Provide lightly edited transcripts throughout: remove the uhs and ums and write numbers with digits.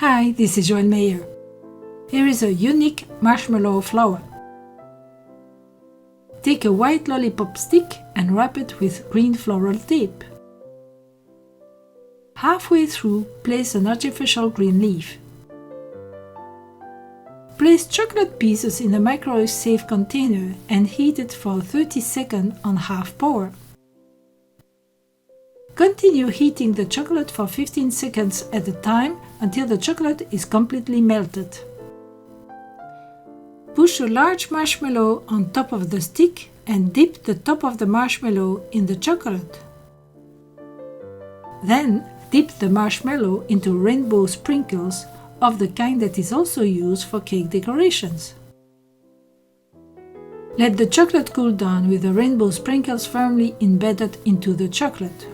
Hi, this is Joanne Mayer. Here is a unique marshmallow flower. Take a white lollipop stick and wrap it with green floral tape. Halfway through, place an artificial green leaf. Place chocolate pieces in a microwave-safe container and heat it for 30 seconds on half power. Continue heating the chocolate for 15 seconds at a time until the chocolate is completely melted. Push a large marshmallow on top of the stick and dip the top of the marshmallow in the chocolate. Then dip the marshmallow into rainbow sprinkles of the kind that is also used for cake decorations. Let the chocolate cool down with the rainbow sprinkles firmly embedded into the chocolate.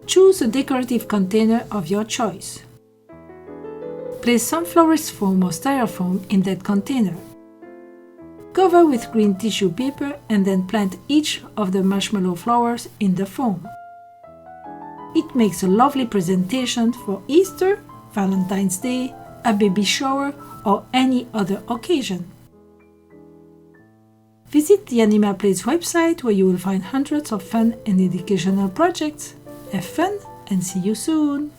Choose a decorative container of your choice. Place some florist foam or styrofoam in that container. Cover with green tissue paper and then plant each of the marshmallow flowers in the foam. It makes a lovely presentation for Easter, Valentine's Day, a baby shower, or any other occasion. Visit the Anima Plates website where you will find hundreds of fun and educational projects. Have fun and see you soon!